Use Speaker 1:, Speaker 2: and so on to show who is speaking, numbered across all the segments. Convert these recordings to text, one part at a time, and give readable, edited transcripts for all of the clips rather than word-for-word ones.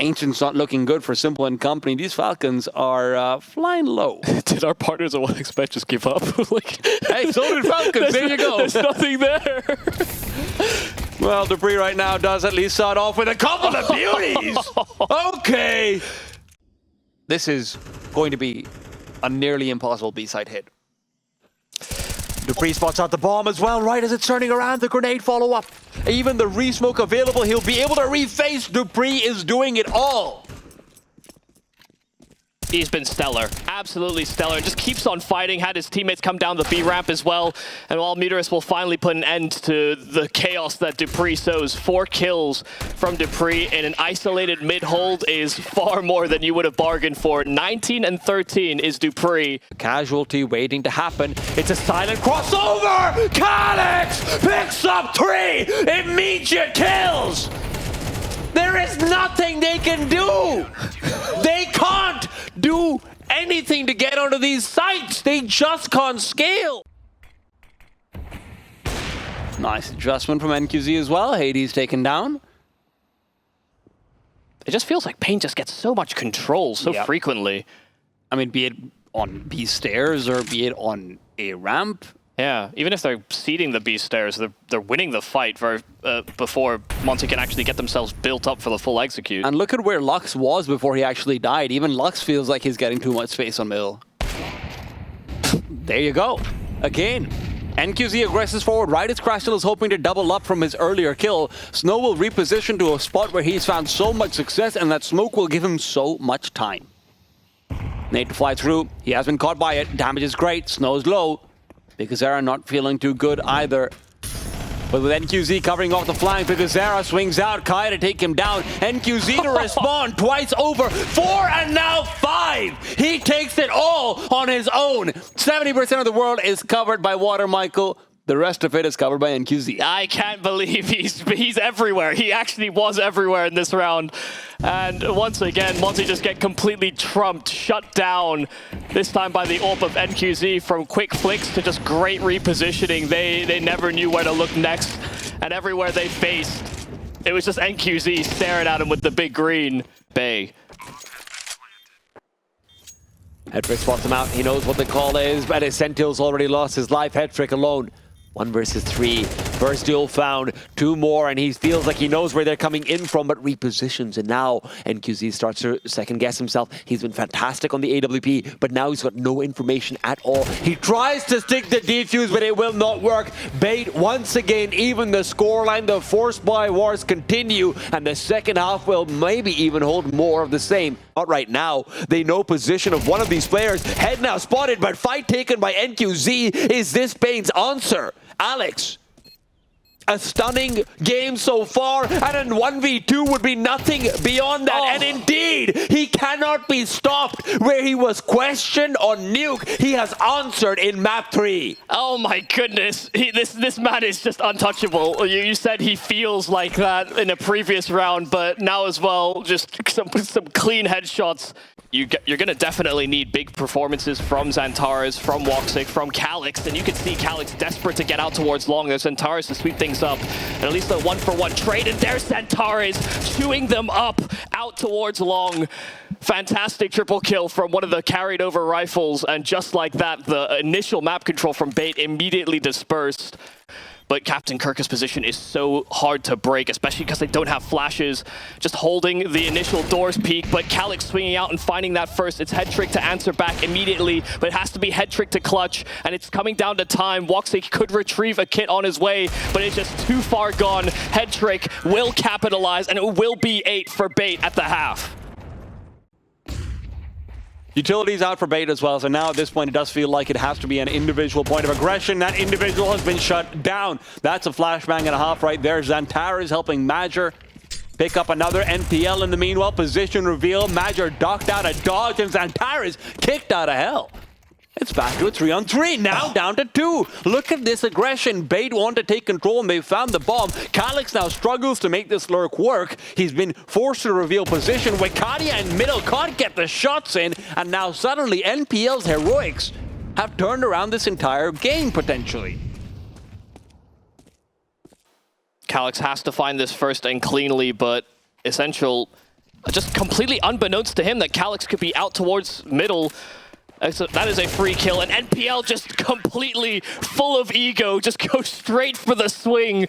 Speaker 1: Ancient's not looking good for Simple and company. These Falcons are flying low.
Speaker 2: Did our partners at 1xBet just give up? Like,
Speaker 1: hey, so did Falcons. There you go.
Speaker 2: There's nothing there.
Speaker 1: Well, dupreeh right now does at least start off with a couple of beauties. Okay. This is going to be a nearly impossible B-side hit. dupreeh spots out the bomb as well, right as it's turning around. The grenade follow-up. Even the re-smoke available, he'll be able to reface. dupreeh is doing it all.
Speaker 2: He's been stellar, absolutely stellar. Just keeps on fighting, had his teammates come down the B ramp as well. And while Muterus will finally put an end to the chaos that dupreeh sows, 4 kills from dupreeh in an isolated mid-hold is far more than you would have bargained for. 19 and 13 is dupreeh.
Speaker 1: Casualty waiting to happen. It's a silent crossover! Calyx picks up 3 immediate kills! There is nothing they can do! They can't do anything to get onto these sites! They just can't scale! Nice adjustment from NEKiZ as well. Hades taken down.
Speaker 2: It just feels like Pain just gets so much control so frequently.
Speaker 1: I mean, be it on B stairs or be it on A ramp.
Speaker 2: Yeah, even if they're seeding the B stairs, they're winning the fight before Monty can actually get themselves built up for the full execute.
Speaker 1: And look at where Lux was before he actually died. Even Lux feels like he's getting too much space on middle. There you go. Again, NEKiZ aggresses forward right as kRaSnaL is hoping to double up from his earlier kill. Snow will reposition to a spot where he's found so much success, and that smoke will give him so much time. Nate to fly through. He has been caught by it. Damage is great. Snow's low. Wicadia not feeling too good either. But with NEKiZ covering off the flank, Wicadia swings out. Kai to take him down. NEKiZ to respond twice over. 4 and now 5. He takes it all on his own. 70% of the world is covered by water, Michael. The rest of it is covered by NEKiZ.
Speaker 2: I can't believe he's everywhere. He actually was everywhere in this round. And once again, Monty just get completely trumped, shut down. This time by the AWP of NEKiZ, from quick flicks to just great repositioning. They never knew where to look next. And everywhere they faced, it was just NEKiZ staring at him with the big green. Bay.
Speaker 3: Hedrick spots him out. He knows what the call is, but esenthial's already lost his life. Hedrick alone. 1 versus 3. First duel found. 2 more, and he feels like he knows where they're coming in from, but repositions. And now NEKiZ starts to second guess himself. He's been fantastic on the AWP, but now he's got no information at all. He tries to stick the defuse, but it will not work. Bait once again, even the scoreline, the forced buy wars continue, and the second half will maybe even hold more of the same. Not right now. They know position of one of these players. Head now spotted, but fight taken by NEKiZ. Is this Bane's answer? Alex, a stunning game so far, and a 1v2 would be nothing beyond that. And indeed, he cannot be stopped. Where he was questioned on Nuke, he has answered in map 3.
Speaker 2: Oh my goodness, this man is just untouchable. You said he feels like that in a previous round, but now as well, just some clean headshots. You're going to definitely need big performances from Xantares, from Woxic, from Calyx, and you can see Calyx desperate to get out towards long. There's Xantares to sweep things up, and at least a 1-for-1 trade, and there's Xantares chewing them up out towards long. Fantastic triple kill from one of the carried over rifles, and just like that, the initial map control from Bait immediately dispersed. But Captain Kirka's position is so hard to break, especially because they don't have flashes. Just holding the initial doors peak, but Calyx swinging out and finding that first. It's Hedrick to answer back immediately, but it has to be Hedrick to clutch, and it's coming down to time. Woxic could retrieve a kit on his way, but it's just too far gone. Hedrick will capitalize, and it will be 8 for Bait at the half.
Speaker 1: Utilities out for Bait as well, so now at this point it does feel like it has to be an individual point of aggression. That individual has been shut down. That's a flashbang and a half right there. Xantares helping Major pick up another NPL in the meanwhile. Position reveal. Major docked out a dodge, and Xantares kicked out of hell. It's back to a 3-on-3, now down to 2. Look at this aggression. Bait want to take control, and they found the bomb. Calyx now struggles to make this lurk work. He's been forced to reveal position. Wicadia in middle can't get the shots in, and now suddenly NPL's heroics have turned around this entire game, potentially.
Speaker 2: Calyx has to find this first and cleanly, but Essential just completely unbeknownst to him that Calyx could be out towards middle. So that is a free kill, and NPL just completely full of ego, just goes straight for the swing.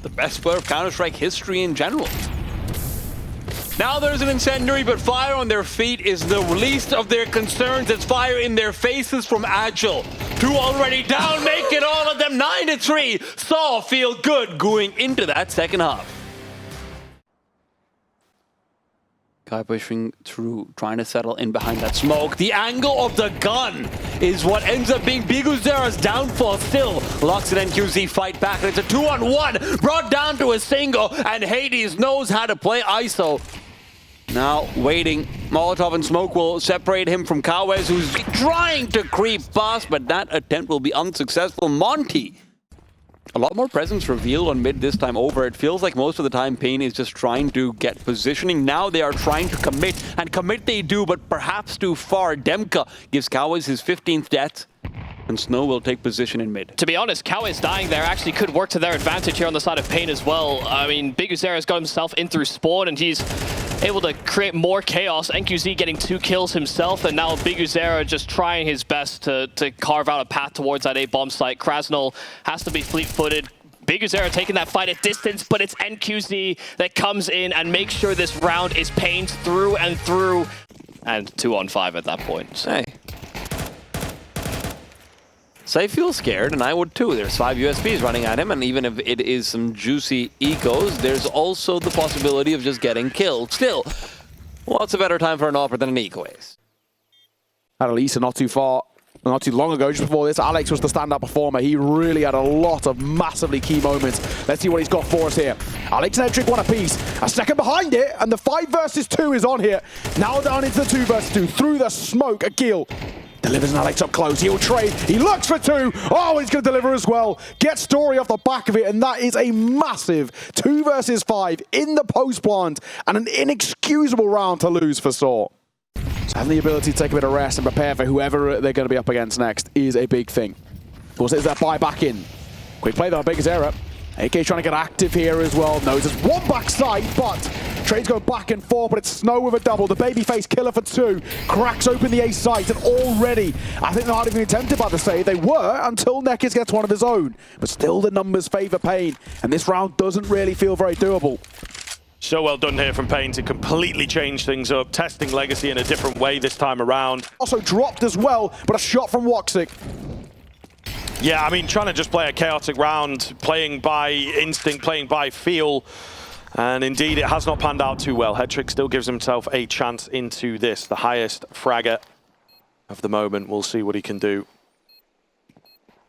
Speaker 1: The best player of Counter-Strike history in general. Now there's an incendiary, but fire on their feet is the least of their concerns. It's fire in their faces from Agile. 2 already down, make it all of them 9-3. Saw feel good going into that second half. Guy pushing through, trying to settle in behind that smoke. The angle of the gun is what ends up being Biguzera's downfall still. Lux and NEKiZ fight back, and it's a 2-on-1, brought down to a single, and Hades knows how to play ISO. Now waiting, Molotov and smoke will separate him from Katowice, who's trying to creep past, but that attempt will be unsuccessful. Monty, a lot more presence revealed on mid this time over. It feels like most of the time Pain is just trying to get positioning. Now they are trying to commit, and commit they do, but perhaps too far. DemQQ gives Katowice his 15th death, and Snow will take position in mid.
Speaker 2: To be honest, Katowice dying there actually could work to their advantage here on the side of Pain as well. I mean, Biguzera's got himself in through spawn, and he's able to create more chaos. NEKiZ getting 2 kills himself, and now Biguzera just trying his best to carve out a path towards that A-bomb site. kRaSnaL has to be fleet-footed. Biguzera taking that fight at distance, but it's NEKiZ that comes in and makes sure this round is Pain's through and through. And 2-on-5 at that point.
Speaker 1: Hey. So I feel scared, and I would too. There's 5 USBs running at him, and even if it is some juicy ecos, there's also the possibility of just getting killed. Still, what's a better time for an offer than an eco ace?
Speaker 4: At Elisa not too long ago, just before this, Alex was the standout performer. He really had a lot of massively key moments. Let's see what he's got for us here. Alex and Edric one apiece. A second behind it, and the 5 versus 2 is on here. Now down into the 2 versus 2. Through the smoke, Akil delivers an Alex up close. He'll trade. He looks for 2. Oh, he's going to deliver as well. Gets Story off the back of it, and that is a massive 2 versus 5 in the post plant, and an inexcusable round to lose for Saw. So having the ability to take a bit of rest and prepare for whoever they're going to be up against next is a big thing. Of course, there's that buy back in. Quick play though, Biguzera. AK trying to get active here as well. Knows there's one backside, but trades go back and forth, but it's Snow with a double. The babyface killer for 2. Cracks open the A site, and already, I think they're not even tempted by the save. They were until NEKiZ gets one of his own. But still the numbers favor Pain, and this round doesn't really feel very doable.
Speaker 5: So well done here from Pain to completely change things up, testing Legacy in a different way this time around.
Speaker 4: Also dropped as well, but a shot from Woxic.
Speaker 5: Yeah, I mean, trying to just play a chaotic round, playing by instinct, playing by feel. And indeed, it has not panned out too well. Hedrick still gives himself a chance into this, the highest fragger of the moment. We'll see what he can do.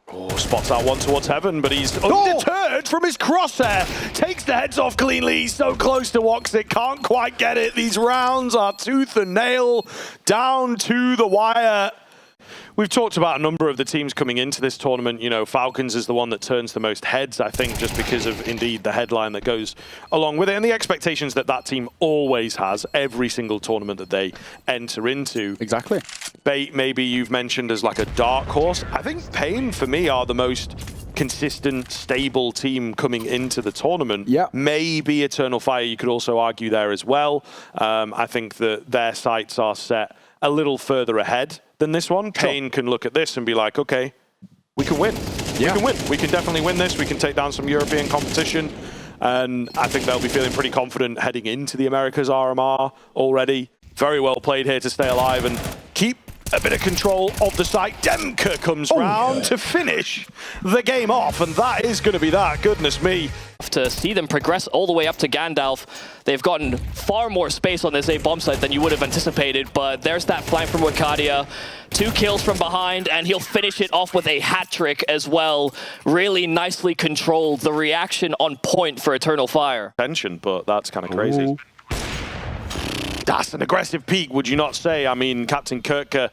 Speaker 5: Oh, spots out one towards heaven, but he's undeterred from his crosshair. Takes the heads off cleanly. He's so close to Woxic, can't quite get it. These rounds are tooth and nail, down to the wire. We've talked about a number of the teams coming into this tournament. You know, Falcons is the one that turns the most heads, I think, just because of, indeed, the headline that goes along with it and the expectations that that team always has every single tournament that they enter into.
Speaker 4: Exactly.
Speaker 5: Bait, maybe you've mentioned as like a dark horse. I think Pain, for me, are the most consistent, stable team coming into the tournament.
Speaker 4: Yeah.
Speaker 5: Maybe Eternal Fire, you could also argue there as well. I think that their sights are set a little further ahead than this one. Pain can look at this and be like, okay, we can win.
Speaker 4: Yeah.
Speaker 5: We can win. We can definitely win this. We can take down some European competition. And I think they'll be feeling pretty confident heading into the Americas RMR already. Very well played here to stay alive and keep a bit of control of the site. DemQQ comes round to finish the game off, and that is going to be that. Goodness me.
Speaker 2: To see them progress all the way up to Gandalf, they've gotten far more space on this A-bomb site than you would have anticipated, but there's that flank from Wicadia. 2 kills from behind, and he'll finish it off with a hat trick as well. Really nicely controlled. The reaction on point for Eternal Fire.
Speaker 5: Tension, but that's kind of crazy.
Speaker 4: Ooh.
Speaker 5: That's an aggressive peak, would you not say? I mean, Captain kRaSnaL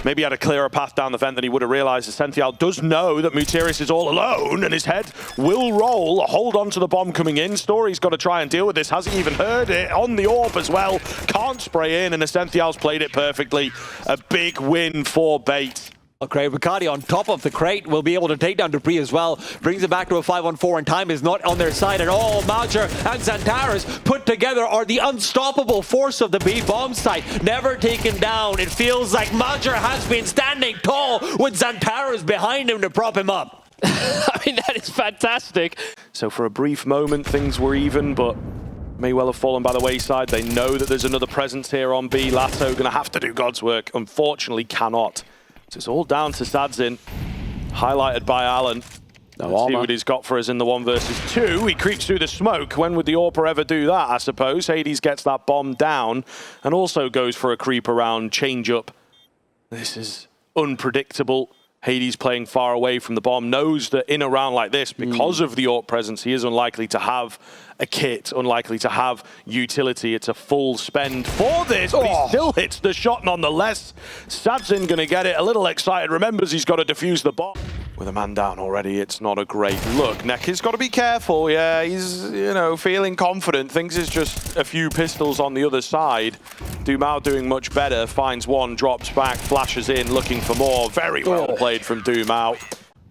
Speaker 5: maybe had a clearer path down the vent than he would have realized. esenthial does know that Mutiris is all alone, and his head will roll. Hold on to the bomb coming in. Story's got to try and deal with this. Hasn't even heard it. On the AWP as well. Can't spray in, and esenthial's played it perfectly. A big win for Bait.
Speaker 3: Okay, Wicadia on top of the crate will be able to take down Dupree as well. Brings it back to a 5-on-4, and time is not on their side at all. Major and Xantares put together are the unstoppable force of the B bomb site. Never taken down. It feels like Major has been standing tall with Xantares behind him to prop him up.
Speaker 2: I mean, that is fantastic.
Speaker 5: So for a brief moment, things were even, but may well have fallen by the wayside. They know that there's another presence here on B. Lato going to have to do God's work. Unfortunately, cannot. So it's all down to saadzin, highlighted by Alan. Let's see what he's got for us in the 1 versus 2. He creeps through the smoke. When would the AWPer ever do that, I suppose? Hades gets that bomb down and also goes for a creep around, change up. This is unpredictable. Hades playing far away from the bomb, knows that in a round like this, because of the AWP presence, he is unlikely to have a kit, unlikely to have utility. It's a full spend for this, but he still hits the shot nonetheless. saadzin going to get it a little excited, remembers he's got to defuse the bomb. With a man down already, it's not a great look. NEKiZ got to be careful, yeah, he's, you know, feeling confident. Thinks it's just a few pistols on the other side. Dumau doing much better, finds one, drops back, flashes in, looking for more. Very well played from Dumau.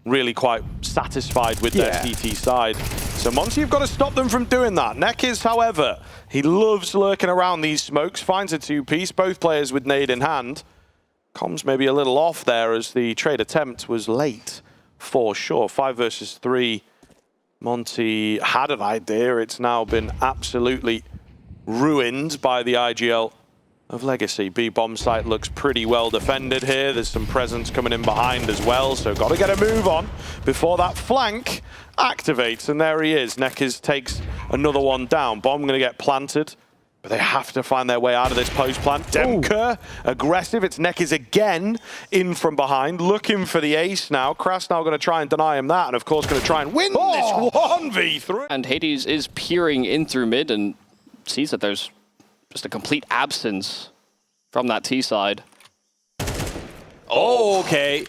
Speaker 5: Really quite satisfied with their CT side. So Monty, you've got to stop them from doing that. NEKiZ, however, he loves lurking around these smokes, finds a two-piece, both players with nade in hand. Comms maybe a little off there as the trade attempt was late, for sure. 5 versus 3. Monty had an idea. It's now been absolutely ruined by the IGL of Legacy. B bomb site looks pretty well defended here. There's some presence coming in behind as well, so got to get a move on before that flank activates. And there he is. NEKiZ takes another one down. Bomb going to get planted, but they have to find their way out of this post plant. DemQQ, aggressive. It's NEKiZ again in from behind, looking for the ace now. kRaSnaL going to try and deny him that, and of course going to try and win this 1v3.
Speaker 2: And Hades is peering in through mid and sees that there's just a complete absence from that T side.
Speaker 3: Oh, okay.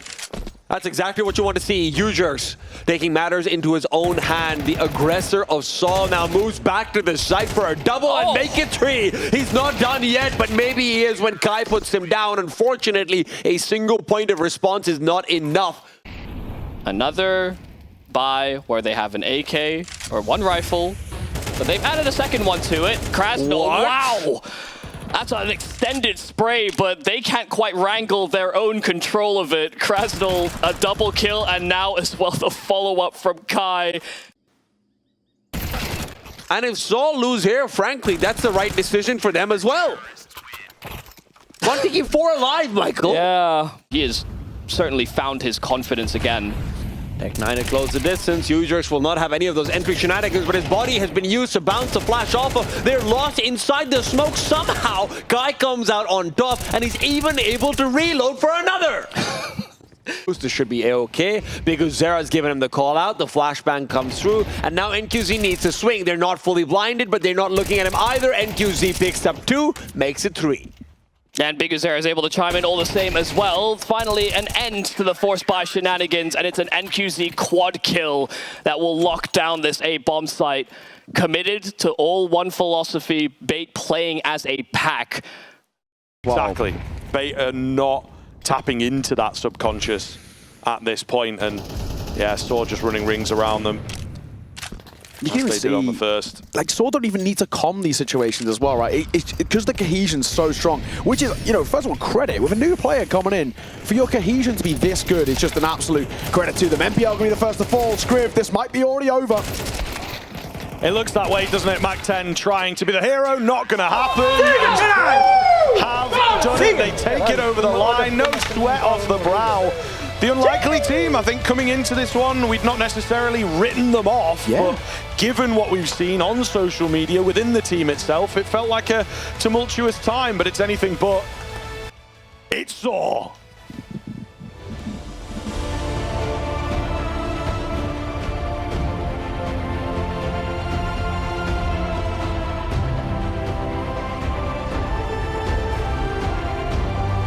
Speaker 3: That's exactly what you want to see. ewjerkz taking matters into his own hand. The aggressor of Saul now moves back to the site for a double and make it 3. He's not done yet, but maybe he is when Kai puts him down. Unfortunately, a single point of response is not enough.
Speaker 2: Another buy where they have an AK or one rifle, but they've added a second one to it. kRaSnaL, wow! That's an extended spray, but they can't quite wrangle their own control of it. kRaSnaL, a double kill, and now as well the follow-up from Kai.
Speaker 3: And if Saul lose here, frankly, that's the right decision for them as well. Want to keep 4 alive, Michael.
Speaker 2: Yeah, he has certainly found his confidence again.
Speaker 3: Tech9 to close the distance. ewjerkz will not have any of those entry shenanigans, but his body has been used to bounce the flash off of. They're lost inside the smoke somehow. Guy comes out on top, and he's even able to reload for another. This should be A-okay because Zera's given him the call out. The flashbang comes through, and now NEKiZ needs to swing. They're not fully blinded, but they're not looking at him either. NEKiZ picks up 2, makes it 3.
Speaker 2: And Biguzera is able to chime in all the same as well. Finally, an end to the forced buy shenanigans, and it's an NEKiZ quad kill that will lock down this A bomb site. Committed to all one philosophy, Bait playing as a pack.
Speaker 5: Exactly. Bait are not tapping into that subconscious at this point, and yeah, Sword just running rings around them.
Speaker 4: You can
Speaker 5: they
Speaker 4: see,
Speaker 5: did on the first.
Speaker 4: like, Sword don't even need to calm these situations as well, right? Because the cohesion's so strong, which is, you know, first of all, credit. With a new player coming in, for your cohesion to be this good, it's just an absolute credit to them. NPL going to be the first to fall. Scriv, this might be already over.
Speaker 5: It looks that way, doesn't it? Mac10 trying to be the hero, not going to happen. Have done it, they take it over the line, no sweat off the brow. The unlikely team, I think, coming into this one, we'd not necessarily written them off, but given what we've seen on social media within the team itself, it felt like a tumultuous time, but it's anything but. It's Saw.